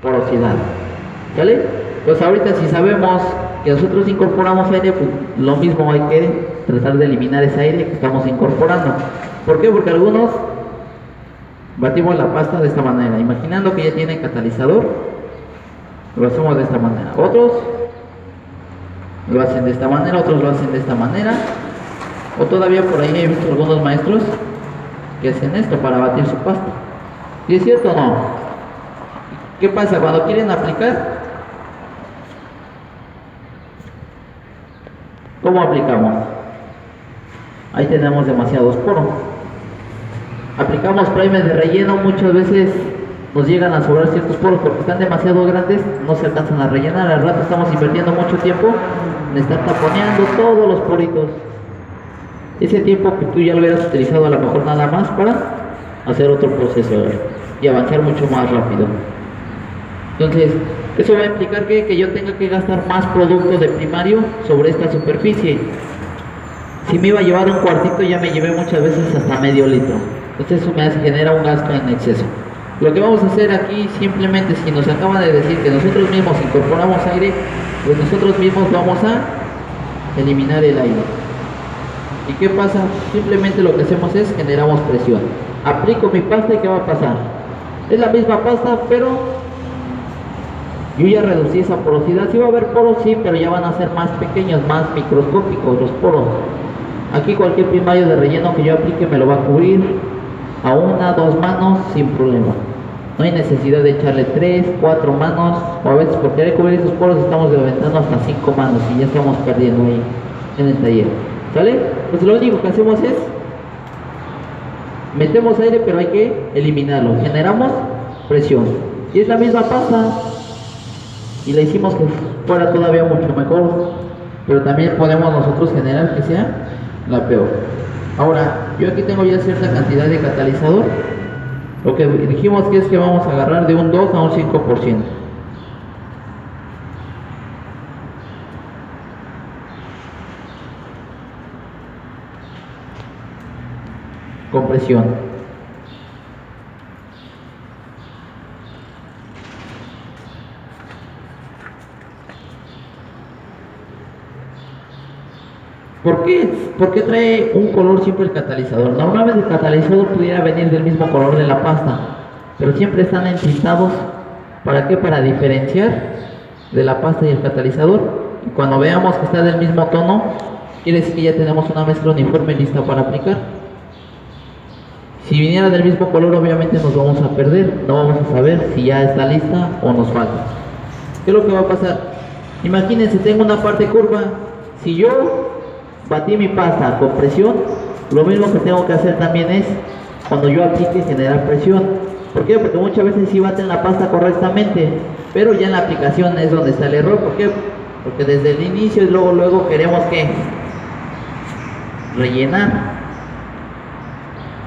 porosidad, ¿sale? Pues ahorita si sabemos que nosotros incorporamos aire, pues lo mismo hay que tratar de eliminar ese aire que estamos incorporando. ¿Por qué? Porque algunos batimos la pasta de esta manera, imaginando que ya tiene catalizador, lo hacemos de esta manera. Otros lo hacen de esta manera, otros lo hacen de esta manera, o todavía por ahí he visto algunos maestros que hacen esto para batir su pasta. ¿Y es cierto o no? ¿Qué pasa cuando quieren aplicar? ¿Cómo aplicamos? Ahí tenemos demasiados poros. Aplicamos primer de relleno, muchas veces nos llegan a sobrar ciertos poros porque están demasiado grandes, no se alcanzan a rellenar. Al rato estamos invirtiendo mucho tiempo en estar taponeando todos los poritos. Ese tiempo que tú ya lo hubieras utilizado a lo mejor nada más para hacer otro proceso y avanzar mucho más rápido. Entonces, eso va a implicar que yo tenga que gastar más producto de primario sobre esta superficie. Si me iba a llevar un cuartito, ya me llevé muchas veces hasta medio litro. Entonces eso me genera un gasto en exceso. Lo que vamos a hacer aquí, simplemente, si nos acaban de decir que nosotros mismos incorporamos aire, pues nosotros mismos vamos a eliminar el aire. ¿Y qué pasa? Simplemente lo que hacemos es generamos presión. Aplico mi pasta y ¿qué va a pasar? Es la misma pasta, pero yo ya reducí esa porosidad. Sí va a haber poros, sí, pero ya van a ser más pequeños, más microscópicos los poros. Aquí cualquier primario de relleno que yo aplique me lo va a cubrir a una, dos manos sin problema. No hay necesidad de echarle 3, 4 manos, o a veces por querer cubrir esos poros estamos aventando hasta 5 manos y ya estamos perdiendo ahí en el taller. ¿Sale? Pues lo único que hacemos es metemos aire, pero hay que eliminarlo. Generamos presión. Y es la misma pasta. Y le hicimos que fuera todavía mucho mejor. Pero también podemos nosotros generar que sea la peor. Ahora, yo aquí tengo ya cierta cantidad de catalizador. Lo que dijimos que es que vamos a agarrar de un 2 a un 5%. Compresión. ¿Por qué trae un color siempre el catalizador? Normalmente el catalizador pudiera venir del mismo color de la pasta, pero siempre están entintados. ¿Para qué? Para diferenciar de la pasta y el catalizador. Y cuando veamos que está del mismo tono, quiere decir que ya tenemos una mezcla uniforme lista para aplicar. Si viniera del mismo color, obviamente nos vamos a perder, no vamos a saber si ya está lista o nos falta. ¿Qué es lo que va a pasar? Imagínense, tengo una parte curva. Si yo batí mi pasta con presión, lo mismo que tengo que hacer también es, cuando yo aplique, generar presión. ¿Por qué? Porque muchas veces sí baten la pasta correctamente, pero ya en la aplicación es donde está el error. ¿Por qué? Porque desde el inicio y luego queremos que rellenar.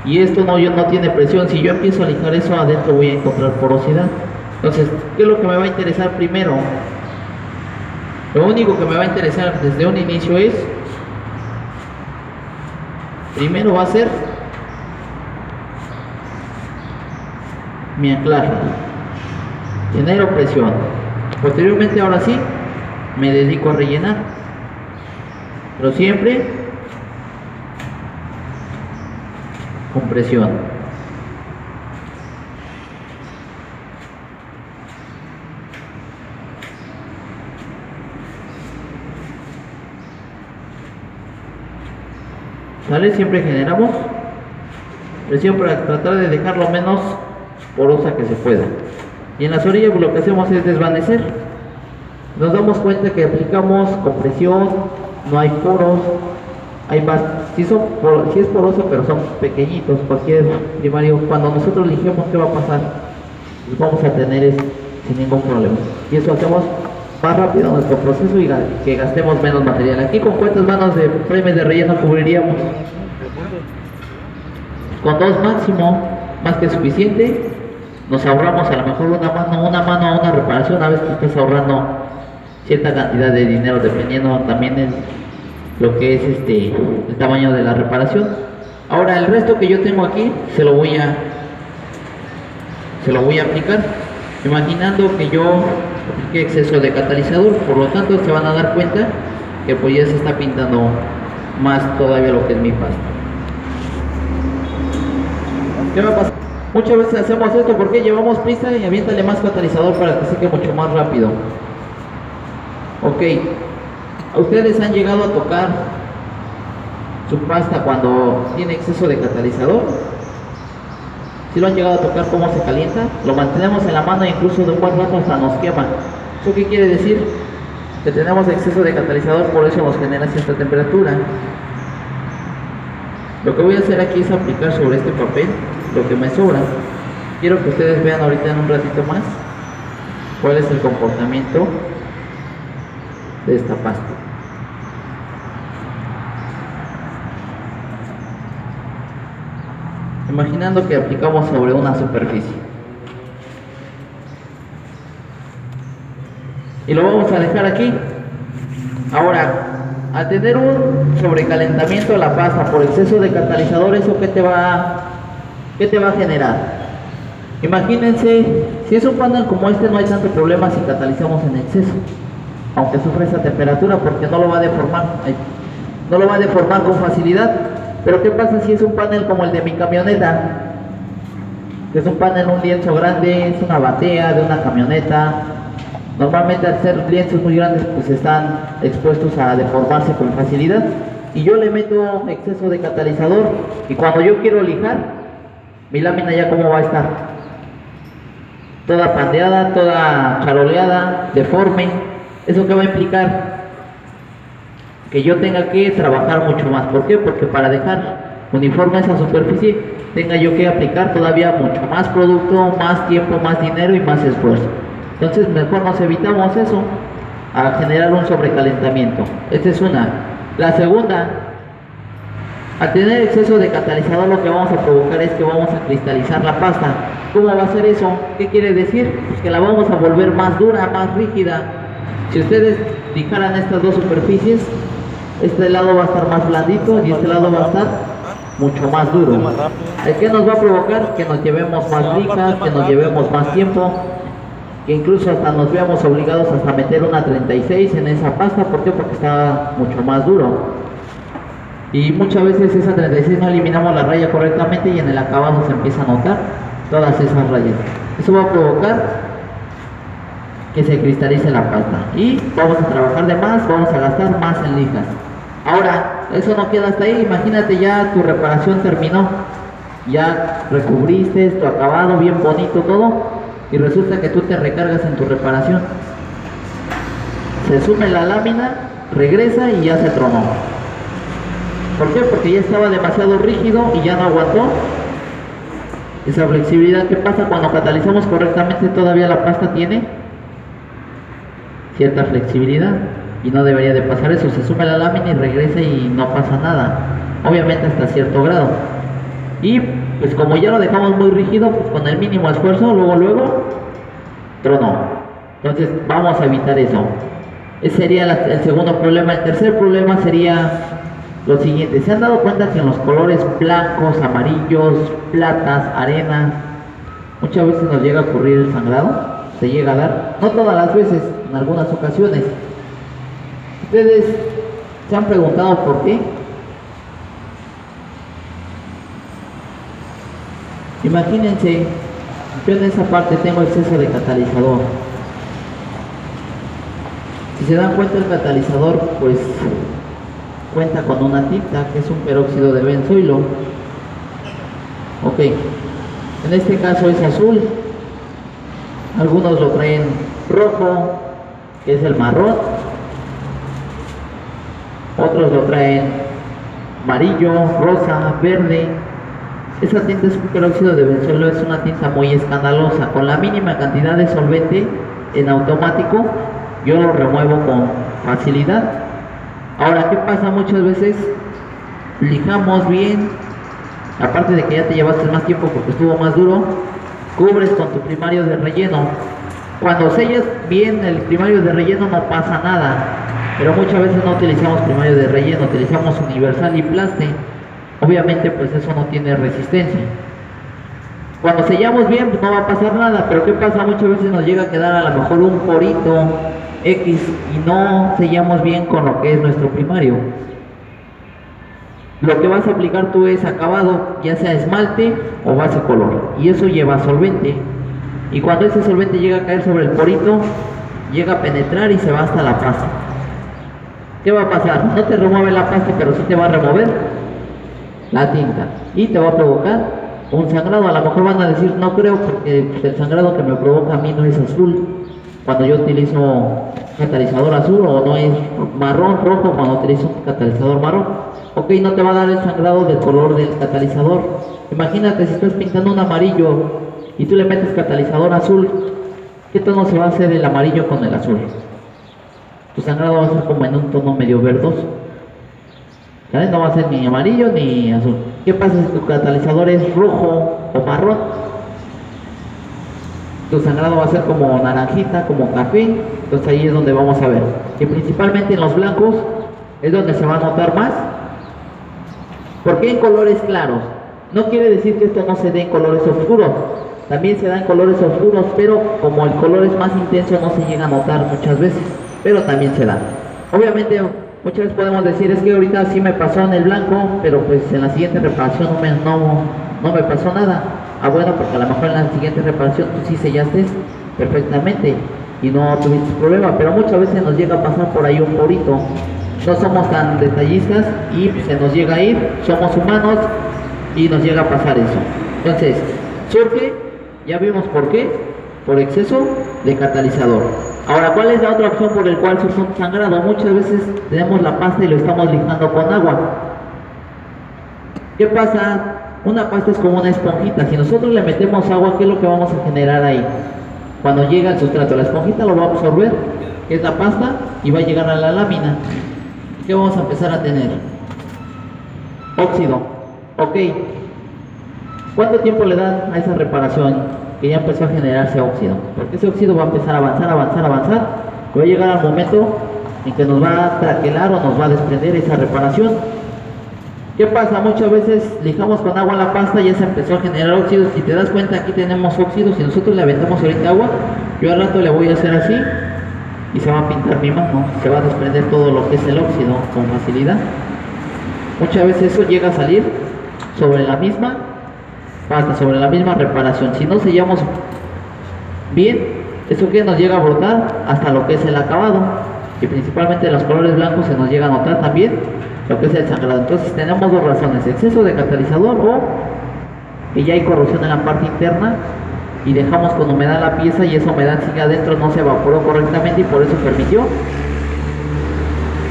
Y esto no tiene presión. Si yo empiezo a lijar eso adentro, voy a encontrar porosidad. Entonces, ¿qué es lo que me va a interesar primero? Lo único que me va a interesar desde un inicio es, primero va a ser mi anclaje. Genero presión. Posteriormente, ahora sí, me dedico a rellenar. Pero siempre con presión. ¿Sale? Siempre generamos presión para tratar de dejar lo menos porosa que se pueda. Y en las orillas lo que hacemos es desvanecer. Nos damos cuenta que aplicamos con presión, no hay poros. Hay más, sí es poroso, pero son pequeñitos. Cualquier primario, cuando nosotros lijemos, ¿qué va a pasar? Pues vamos a tener sin ningún problema. Y eso hacemos más rápido nuestro proceso y que gastemos menos material. Aquí, ¿con cuántas manos de primer de relleno cubriríamos? Con 2 máximo, más que suficiente. Nos ahorramos a lo mejor una mano a una reparación. A veces estás ahorrando cierta cantidad de dinero, dependiendo también en lo que es el tamaño de la reparación. Ahora el resto que yo tengo aquí se lo voy a aplicar. Imaginando que yo apliqué exceso de catalizador, por lo tanto se van a dar cuenta que pues ya se está pintando más todavía lo que es mi pasta. ¿Qué va a pasar? Muchas veces hacemos esto porque llevamos prisa y aviéntale más catalizador para que seque mucho más rápido. Ok, ¿ustedes han llegado a tocar su pasta cuando tiene exceso de catalizador? Si lo han llegado a tocar, cómo se calienta, lo mantenemos en la mano e incluso de un buen rato hasta nos quema. ¿Eso qué quiere decir? Que tenemos exceso de catalizador, por eso nos genera cierta temperatura. Lo que voy a hacer aquí es aplicar sobre este papel lo que me sobra. Quiero que ustedes vean ahorita en un ratito más cuál es el comportamiento de esta pasta. Imaginando que aplicamos sobre una superficie y lo vamos a dejar aquí. Ahora, al tener un sobrecalentamiento de la pasta por exceso de catalizador, ¿eso qué te va a generar? Imagínense, si es un panel como este, no hay tanto problema si catalizamos en exceso, aunque sufre esa temperatura, porque no lo va a deformar con facilidad. Pero ¿qué pasa si es un panel como el de mi camioneta? Que es un panel, un lienzo grande, es una batea de una camioneta. Normalmente al ser lienzos muy grandes pues están expuestos a deformarse con facilidad. Y yo le meto exceso de catalizador y cuando yo quiero lijar, mi lámina ya cómo va a estar. Toda pandeada, toda charoleada, deforme. ¿Eso qué va a implicar? Que yo tenga que trabajar mucho más. ¿Por qué? Porque para dejar uniforme esa superficie tenga yo que aplicar todavía mucho más producto, más tiempo, más dinero y más esfuerzo. Entonces mejor nos evitamos eso a generar un sobrecalentamiento. Esta es una. La segunda, al tener exceso de catalizador lo que vamos a provocar es que vamos a cristalizar la pasta. ¿Cómo va a ser eso? ¿Qué quiere decir? Pues que la vamos a volver más dura, más rígida. Si ustedes lijaran estas dos superficies, este lado va a estar más blandito y este lado va a estar mucho más duro. ¿Qué nos va a provocar? Que nos llevemos más lijas, que nos llevemos más tiempo, que incluso hasta nos veamos obligados hasta meter una 36 en esa pasta. ¿Por qué? Porque está mucho más duro. Y muchas veces esa 36 no eliminamos la raya correctamente y en el acabado se empieza a notar todas esas rayas. Eso va a provocar que se cristalice la pasta y vamos a trabajar de más, vamos a gastar más en lijas. Ahora, eso no queda hasta ahí. Imagínate, ya tu reparación terminó, ya recubriste tu acabado bien bonito todo y resulta que tú te recargas en tu reparación, se sume la lámina, regresa y ya se tronó. ¿Por qué? Porque ya estaba demasiado rígido y ya no aguantó esa flexibilidad. ¿Qué pasa? Cuando catalizamos correctamente todavía la pasta tiene cierta flexibilidad y no debería de pasar eso. Se sube la lámina y regresa y no pasa nada, obviamente hasta cierto grado. Y pues como ya lo dejamos muy rígido, pues con el mínimo esfuerzo luego tronó. Entonces vamos a evitar eso. Ese sería el segundo problema. El tercer problema sería lo siguiente. ¿Se han dado cuenta que en los colores blancos, amarillos, platas, arena, muchas veces nos llega a ocurrir el sangrado? Se llega a dar, no todas las veces, en algunas ocasiones. ¿Ustedes se han preguntado por qué? Imagínense, yo en esa parte tengo exceso de catalizador. Si se dan cuenta, el catalizador pues cuenta con una tinta que es un peróxido de benzoilo. Ok, en este caso es azul. Algunos lo traen rojo, que es el marrón. Otros lo traen amarillo, rosa, verde. Esa tinta es un peróxido de benzoilo, es una tinta muy escandalosa. Con la mínima cantidad de solvente en automático yo lo remuevo con facilidad. Ahora, ¿qué pasa? Muchas veces lijamos bien, aparte de que ya te llevaste más tiempo porque estuvo más duro, cubres con tu primario de relleno. Cuando sellas bien el primario de relleno no pasa nada, pero muchas veces no utilizamos primario de relleno, utilizamos universal y plaste. Obviamente pues eso no tiene resistencia. Cuando sellamos bien, pues no va a pasar nada, pero ¿qué pasa? Muchas veces nos llega a quedar a lo mejor un porito X y no sellamos bien con lo que es nuestro primario. Lo que vas a aplicar tú es acabado, ya sea esmalte o base color, y eso lleva solvente. Y cuando ese solvente llega a caer sobre el porito, llega a penetrar y se va hasta la pasta. ¿Qué va a pasar? No te remueve la pasta, pero sí te va a remover la tinta y te va a provocar un sangrado. A lo mejor van a decir, no creo, porque el sangrado que me provoca a mí no es azul cuando yo utilizo catalizador azul, o no es marrón, rojo cuando utilizo un catalizador marrón. Ok, no te va a dar el sangrado del color del catalizador. Imagínate si estás pintando un amarillo y tú le metes catalizador azul, ¿qué tono se va a hacer el amarillo con el azul? Tu sangrado va a ser como en un tono medio verdoso. ¿Vale? No va a ser ni amarillo ni azul. ¿Qué pasa si tu catalizador es rojo o marrón? Tu sangrado va a ser como naranjita, como café. Entonces ahí es donde vamos a ver. Y principalmente en los blancos es donde se va a notar más. ¿Por qué en colores claros? No quiere decir que esto no se dé en colores oscuros. También se da en colores oscuros, pero como el color es más intenso no se llega a notar muchas veces. Pero también se da. Obviamente muchas veces podemos decir, es que ahorita sí me pasó en el blanco, pero pues en la siguiente reparación no me pasó nada. Ah, bueno, porque a lo mejor en la siguiente reparación tú sí sellaste perfectamente y no tuviste problema, pero muchas veces nos llega a pasar por ahí un porito. No somos tan detallistas y se nos llega a ir, somos humanos y nos llega a pasar eso. Entonces, surge, ya vimos por qué, por exceso de catalizador. Ahora, ¿cuál es la otra opción por el cual surge un sangrado? Muchas veces tenemos la pasta y lo estamos lijando con agua. ¿Qué pasa? Una pasta es como una esponjita. Si nosotros le metemos agua, ¿qué es lo que vamos a generar ahí? Cuando llega el sustrato, la esponjita lo va a absorber, que es la pasta, y va a llegar a la lámina. ¿Qué vamos a empezar a tener? Óxido. Ok. ¿Cuánto tiempo le dan a esa reparación que ya empezó a generarse óxido? Porque ese óxido va a empezar a avanzar, y va a llegar al momento en que nos va a traquelar o nos va a desprender esa reparación. ¿Qué pasa? Muchas veces lijamos con agua la pasta y ya se empezó a generar óxidos. Si te das cuenta, aquí tenemos óxidos. Si nosotros le aventamos ahorita agua, yo al rato le voy a hacer así y se va a pintar mi mano, se va a desprender todo lo que es el óxido con facilidad. Muchas veces eso llega a salir sobre la misma pasta, sobre la misma reparación. Si no sellamos bien, eso que nos llega a brotar hasta lo que es el acabado, y principalmente en los colores blancos se nos llega a notar también lo que es el sangrado. Entonces tenemos dos razones: exceso de catalizador o que ya hay corrosión en la parte interna y dejamos con humedad la pieza y esa humedad sigue adentro, no se evaporó correctamente y por eso permitió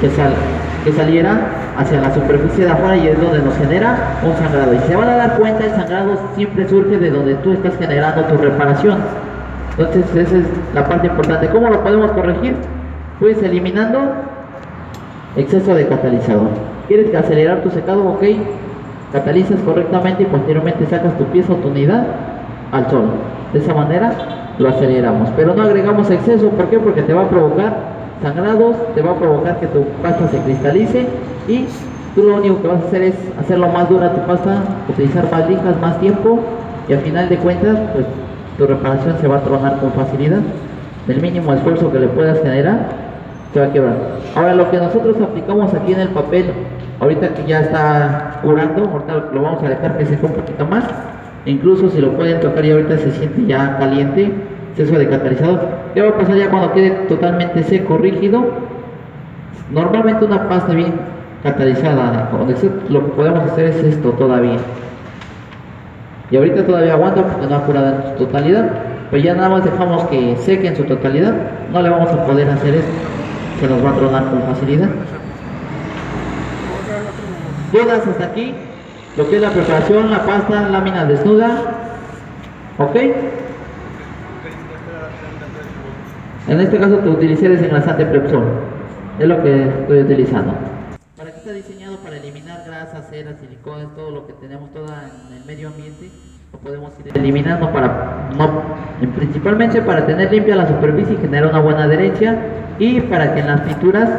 que saliera hacia la superficie de afuera, y es donde nos genera un sangrado. Y se van a dar cuenta, el sangrado siempre surge de donde tú estás generando tu reparación. Entonces esa es la parte importante. ¿Cómo lo podemos corregir? Pues eliminando exceso de catalizador. ¿Quieres acelerar tu secado? Ok, catalizas correctamente y posteriormente sacas tu pieza o tu unidad al sol. De esa manera lo aceleramos, pero no agregamos exceso. ¿Por qué? Porque te va a provocar sangrados, te va a provocar que tu pasta se cristalice, y tú lo único que vas a hacer es hacerlo más dura tu pasta, utilizar más lijas, más tiempo, y al final de cuentas pues tu reparación se va a tronar con facilidad. El mínimo esfuerzo que le puedas generar se va a quebrar. Ahora, lo que nosotros aplicamos aquí en el papel, ahorita que ya está curando, ahorita lo vamos a dejar que seque un poquito más. Incluso si lo pueden tocar y ahorita se siente ya caliente, exceso de catalizador. ¿Qué va a pasar ya cuando quede totalmente seco, rígido? Normalmente una pasta bien catalizada, lo que podemos hacer es esto todavía. Y ahorita todavía aguanta porque no ha curado en su totalidad, pero ya nada más dejamos que seque en su totalidad, no le vamos a poder hacer esto, se nos va a tronar con facilidad. ¿Dudas hasta aquí? Lo que es la preparación, la pasta, lámina desnuda. ¿Ok? En este caso te utilicé desengrasante Prepsol. Es lo que estoy utilizando. ¿Para qué está diseñado? Para eliminar grasas, ceras, silicones, todo lo que tenemos en el medio ambiente. Lo podemos ir eliminando principalmente para tener limpia la superficie y generar una buena adherencia, y para que en las pinturas,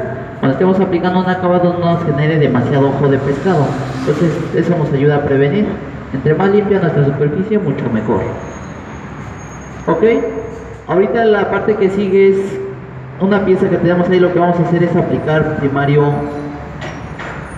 cuando estemos aplicando un acabado, no nos genere demasiado ojo de pescado. Entonces eso nos ayuda a prevenir Entre más limpia nuestra superficie, mucho mejor. Ok, ahorita la parte que sigue es una pieza que tenemos ahí. Lo que vamos a hacer es aplicar primario